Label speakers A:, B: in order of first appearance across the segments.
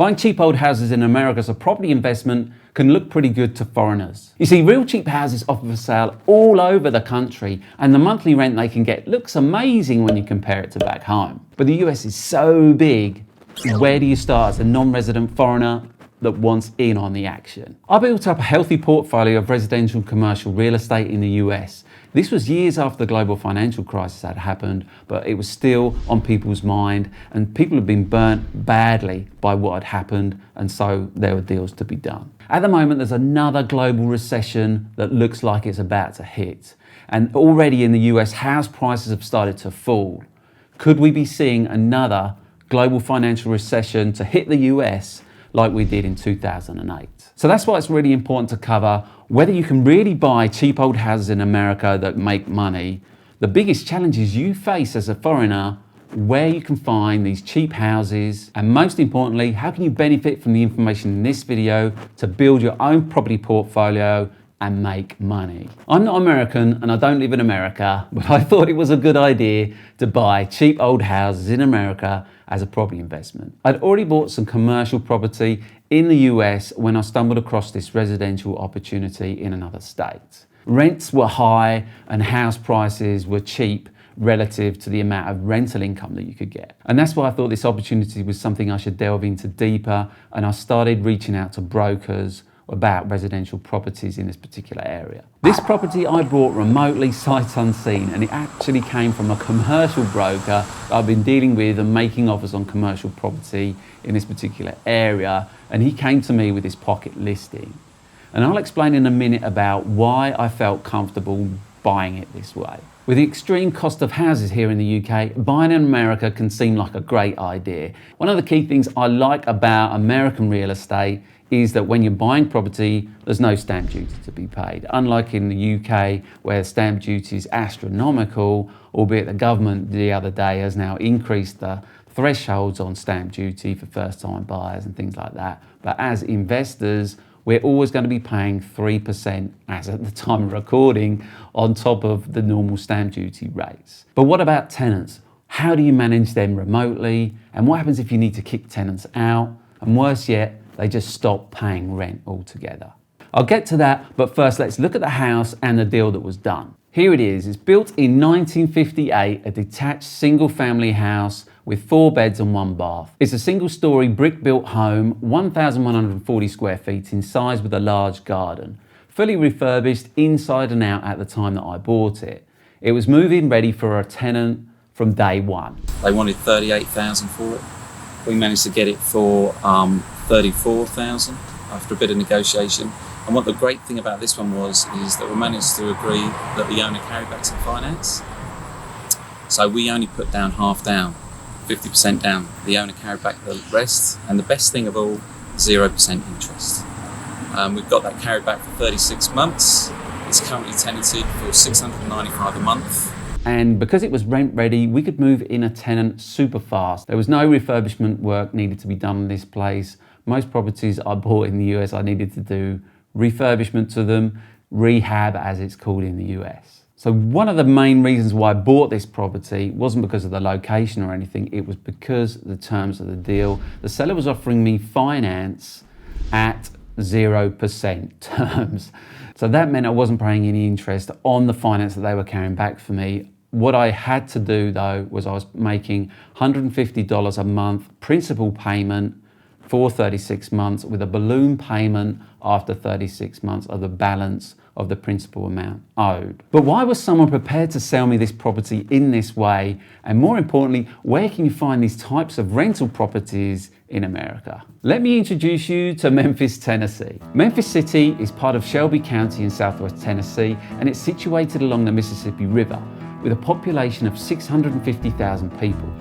A: Buying cheap old houses in America as a property investment can look pretty good to foreigners. You see, real cheap houses offer for sale all over the country, and the monthly rent they can get looks amazing when you compare it to back home. But the US is so big, where do you start as a non-resident foreigner that wants in on the action? I built up a healthy portfolio of residential and commercial real estate in the US. This was years after the global financial crisis had happened, but it was still on people's mind, and people had been burnt badly by what had happened, and so there were deals to be done. At the moment, there's another global recession that looks like it's about to hit, and already in the US, house prices have started to fall. Could we be seeing another global financial recession to hit the US like we did in 2008? So that's why it's really important to cover whether you can really buy cheap old houses in America that make money, the biggest challenges you face as a foreigner, where you can find these cheap houses, and most importantly, how can you benefit from the information in this video to build your own property portfolio and make money. I'm not American and I don't live in America, but I thought it was a good idea to buy cheap old houses in America as a property investment. I'd already bought some commercial property in the US when I stumbled across this residential opportunity in another state. Rents were high and house prices were cheap relative to the amount of rental income that you could get. And that's why I thought this opportunity was something I should delve into deeper, and I started reaching out to brokers about residential properties in this particular area. This property I bought remotely, sight unseen, and it actually came from a commercial broker that I've been dealing with and making offers on commercial property in this particular area, and he came to me with this pocket listing. And I'll explain in a minute about why I felt comfortable buying it this way. With the extreme cost of houses here in the UK, buying in America can seem like a great idea. One of the key things I like about American real estate is that when you're buying property, there's no stamp duty to be paid. Unlike in the UK, where stamp duty is astronomical, albeit the government the other day has now increased the thresholds on stamp duty for first-time buyers and things like that. But as investors, we're always going to be paying 3%, as at the time of recording, on top of the normal stamp duty rates. But what about tenants? How do you manage them remotely? And what happens if you need to kick tenants out? And worse yet, they just stop paying rent altogether. I'll get to that, but first let's look at the house and the deal that was done. Here it is. It's built in 1958, a detached single-family house with 4 beds and 1 bath. It's a single-story brick-built home, 1,140 square feet in size with a large garden. Fully refurbished inside and out at the time that I bought it. It was move-in ready for a tenant from day one.
B: They wanted $38,000 for it. We managed to get it for $34,000 after a bit of negotiation. And what the great thing about this one is that we managed to agree that the owner carried back some finance. So we only put down half down, 50% down. The owner carried back the rest. And the best thing of all, 0% interest. We've got that carried back for 36 months. It's currently tenanted for $695 a month.
A: And because it was rent ready, we could move in a tenant super fast. There was no refurbishment work needed to be done in this place. Most properties I bought in the US, I needed to do refurbishment to them, rehab as it's called in the US. So one of the main reasons why I bought this property wasn't because of the location or anything, it was because of the terms of the deal. The seller was offering me finance at 0% terms. So that meant I wasn't paying any interest on the finance that they were carrying back for me. What I had to do though was I was making $150 a month principal payment for 36 months with a balloon payment after 36 months of the balance of the principal amount owed. But why was someone prepared to sell me this property in this way? And more importantly, where can you find these types of rental properties in America? Let me introduce you to Memphis, Tennessee. Memphis City is part of Shelby County in southwest Tennessee, and it's situated along the Mississippi River with a population of 650,000 people.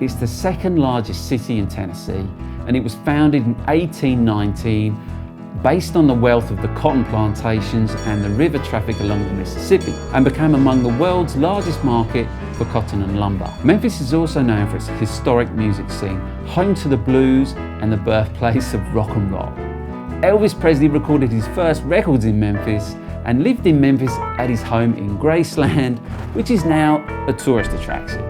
A: It's the second largest city in Tennessee, and it was founded in 1819 based on the wealth of the cotton plantations and the river traffic along the Mississippi, and became among the world's largest market for cotton and lumber. Memphis is also known for its historic music scene, home to the blues and the birthplace of rock and roll. Elvis Presley recorded his first records in Memphis and lived in Memphis at his home in Graceland, which is now a tourist attraction.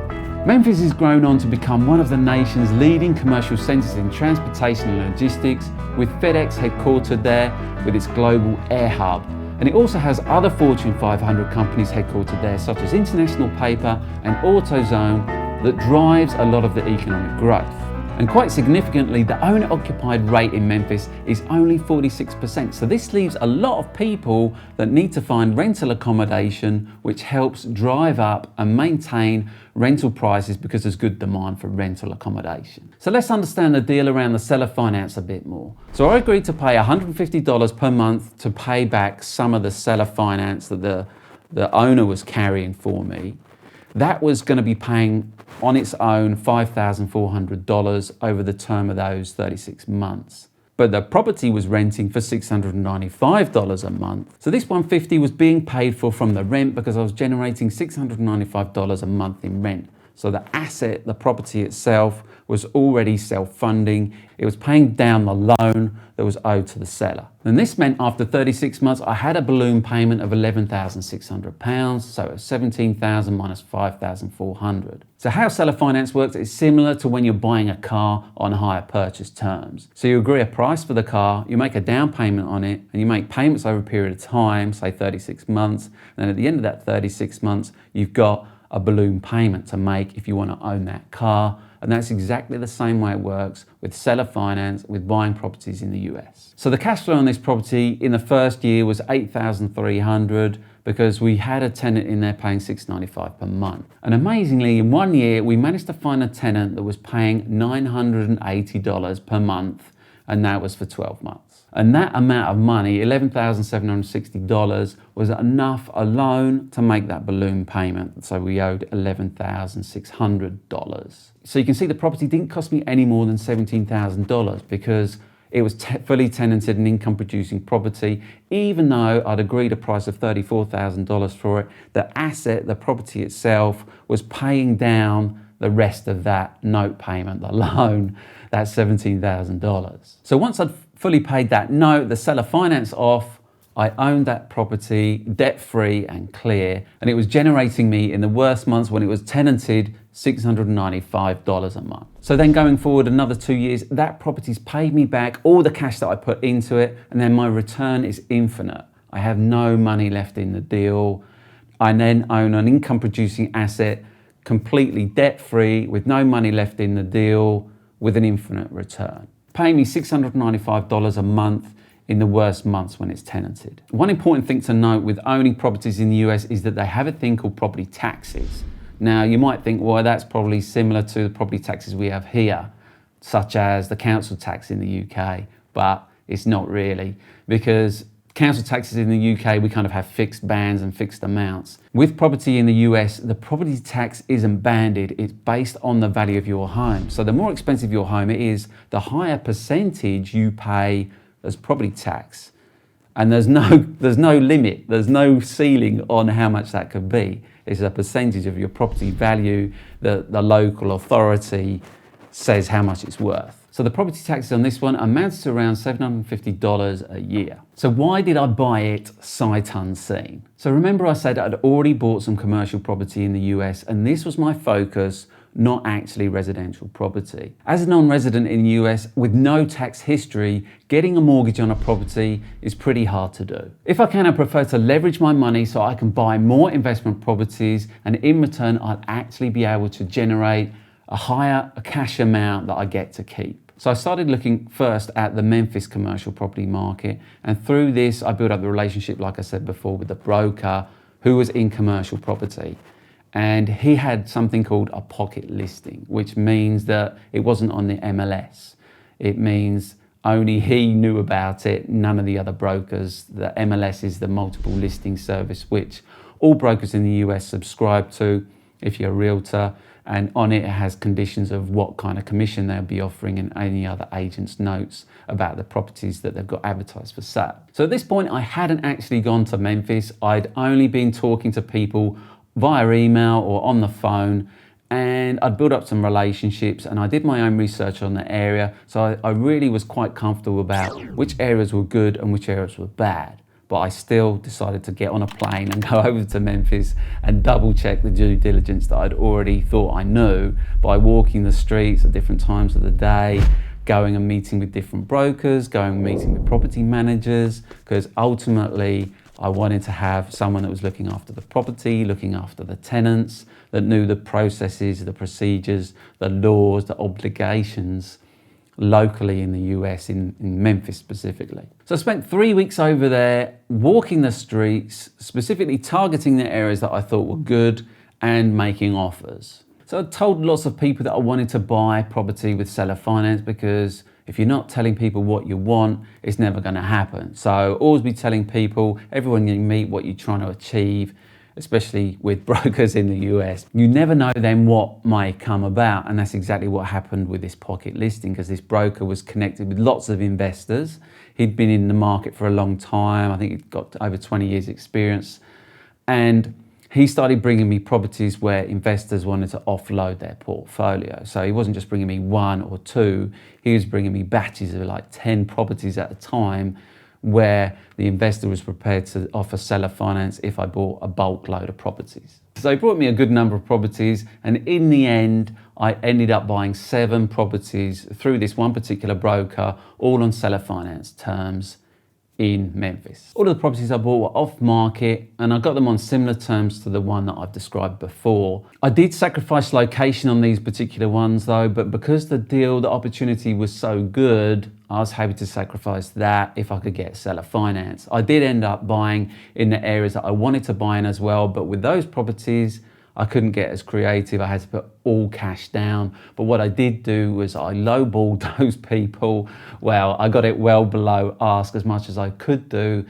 A: Memphis has grown on to become one of the nation's leading commercial centres in transportation and logistics, with FedEx headquartered there with its global air hub. And it also has other Fortune 500 companies headquartered there, such as International Paper and AutoZone, that drives a lot of the economic growth. And quite significantly, the owner-occupied rate in Memphis is only 46%. So this leaves a lot of people that need to find rental accommodation, which helps drive up and maintain rental prices because there's good demand for rental accommodation. So let's understand the deal around the seller finance a bit more. So I agreed to pay $150 per month to pay back some of the seller finance that the owner was carrying for me. That was going to be paying on its own $5,400 over the term of those 36 months. But the property was renting for $695 a month. So this $150 was being paid for from the rent because I was generating $695 a month in rent. So the asset, the property itself, was already self-funding. It was paying down the loan that was owed to the seller. And this meant after 36 months, I had a balloon payment of £11,600. So it was $17,000 minus $5,400. So how seller finance works is similar to when you're buying a car on hire purchase terms. So you agree a price for the car, you make a down payment on it, and you make payments over a period of time, say 36 months. And then at the end of that 36 months, you've got a balloon payment to make if you want to own that car. And that's exactly the same way it works with seller finance, with buying properties in the US. So the cash flow on this property in the first year was $8,300 because we had a tenant in there paying $695 per month. And amazingly, in 1 year, we managed to find a tenant that was paying $980 per month, and that was for 12 months. And that amount of money, $11,760, was enough alone to make that balloon payment. So we owed $11,600. So you can see the property didn't cost me any more than $17,000 because it was fully tenanted and income producing property. Even though I'd agreed a price of $34,000 for it, the asset, the property itself, was paying down the rest of that note payment, the loan, that's $17,000. So once I'd fully paid that note, the seller finance off, I owned that property debt-free and clear, and it was generating me in the worst months when it was tenanted $695 a month. So then going forward another 2 years, that property's paid me back all the cash that I put into it, and then my return is infinite. I have no money left in the deal. I then own an income producing asset completely debt-free with no money left in the deal with an infinite return. Paying me $695 a month in the worst months when it's tenanted. One important thing to note with owning properties in the US is that they have a thing called property taxes. Now you might think, well, that's probably similar to the property taxes we have here, such as the council tax in the UK, but it's not really, because council taxes in the UK, we kind of have fixed bands and fixed amounts. With property in the US, the property tax isn't banded, it's based on the value of your home. So the more expensive your home is, the higher percentage you pay as property tax. And there's no limit, there's no ceiling on how much that could be. It's a percentage of your property value that the local authority says how much it's worth. So the property taxes on this one amounts to around $750 a year. So why did I buy it sight unseen? So remember I said I'd already bought some commercial property in the US, and this was my focus, not actually residential property. As a non-resident in the US with no tax history, getting a mortgage on a property is pretty hard to do. If I can, I prefer to leverage my money so I can buy more investment properties, and in return I'd actually be able to generate a higher cash amount that I get to keep. So I started looking first at the Memphis commercial property market, and through this I built up the relationship, like I said before, with the broker who was in commercial property. And he had something called a pocket listing, which means that it wasn't on the MLS. It means only he knew about it, none of the other brokers. The MLS is the multiple listing service, which all brokers in the US subscribe to if you're a realtor. And on it, it has conditions of what kind of commission they'll be offering and any other agent's notes about the properties that they've got advertised for sale. So at this point, I hadn't actually gone to Memphis. I'd only been talking to people via email or on the phone, and I'd built up some relationships, and I did my own research on the area. So I really was quite comfortable about which areas were good and which areas were bad. but I still decided to get on a plane and go over to Memphis and double check the due diligence that I'd already thought I knew by walking the streets at different times of the day, going and meeting with different brokers, going and meeting with property managers, because ultimately I wanted to have someone that was looking after the property, looking after the tenants, that knew the processes, the procedures, the laws, the obligations locally in the US, in Memphis specifically. So I spent 3 weeks over there walking the streets, specifically targeting the areas that I thought were good and making offers. So I told lots of people that I wanted to buy property with seller finance, because if you're not telling people what you want, it's never going to happen. So always be telling people, everyone you meet, what you're trying to achieve, especially with brokers in the US. You never know then what might come about, and that's exactly what happened with this pocket listing, because this broker was connected with lots of investors. He'd been in the market for a long time. I think he'd got over 20 years experience, and he started bringing me properties where investors wanted to offload their portfolio. So he wasn't just bringing me one or two, he was bringing me batches of like 10 properties at a time, where the investor was prepared to offer seller finance if I bought a bulk load of properties. So he brought me a good number of properties, and in the end, I ended up buying 7 properties through this one particular broker, all on seller finance terms in Memphis. All of the properties I bought were off market, and I got them on similar terms to the one that I've described before. I did sacrifice location on these particular ones though, but because the opportunity was so good, I was happy to sacrifice that if I could get seller finance. I did end up buying in the areas that I wanted to buy in as well, but with those properties, I couldn't get as creative. I had to put all cash down. But what I did do was I lowballed those people. Well, I got it well below ask as much as I could do,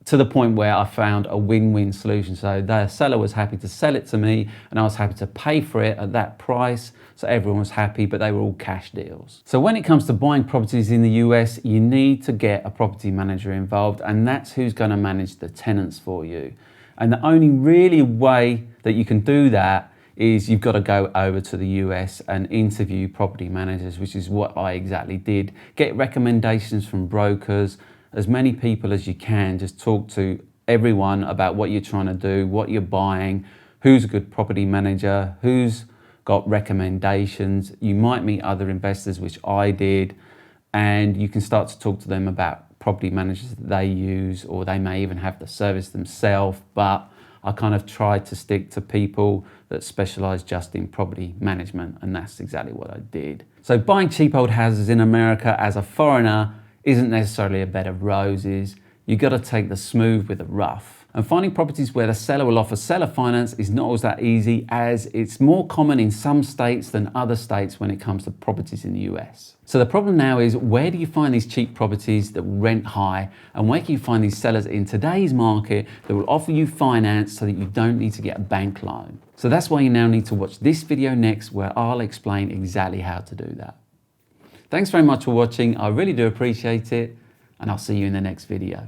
A: to the point where I found a win-win solution. So the seller was happy to sell it to me, and I was happy to pay for it at that price. So everyone was happy, but they were all cash deals. So when it comes to buying properties in the US, you need to get a property manager involved, and that's who's going to manage the tenants for you. And the only really way that you can do that is you've got to go over to the US and interview property managers, which is what I exactly did. Get recommendations from brokers, as many people as you can. Just talk to everyone about what you're trying to do, what you're buying, who's a good property manager, who's got recommendations. You might meet other investors, which I did, and you can start to talk to them about property managers that they use, or they may even have the service themselves. But I kind of tried to stick to people that specialize just in property management, and that's exactly what I did. So buying cheap old houses in America as a foreigner isn't necessarily a bed of roses. You got to take the smooth with the rough. And finding properties where the seller will offer seller finance is not always that easy, as it's more common in some states than other states when it comes to properties in the US. So the problem now is, where do you find these cheap properties that rent high, and where can you find these sellers in today's market that will offer you finance so that you don't need to get a bank loan? So that's why you now need to watch this video next, where I'll explain exactly how to do that. Thanks very much for watching. I really do appreciate it, and I'll see you in the next video.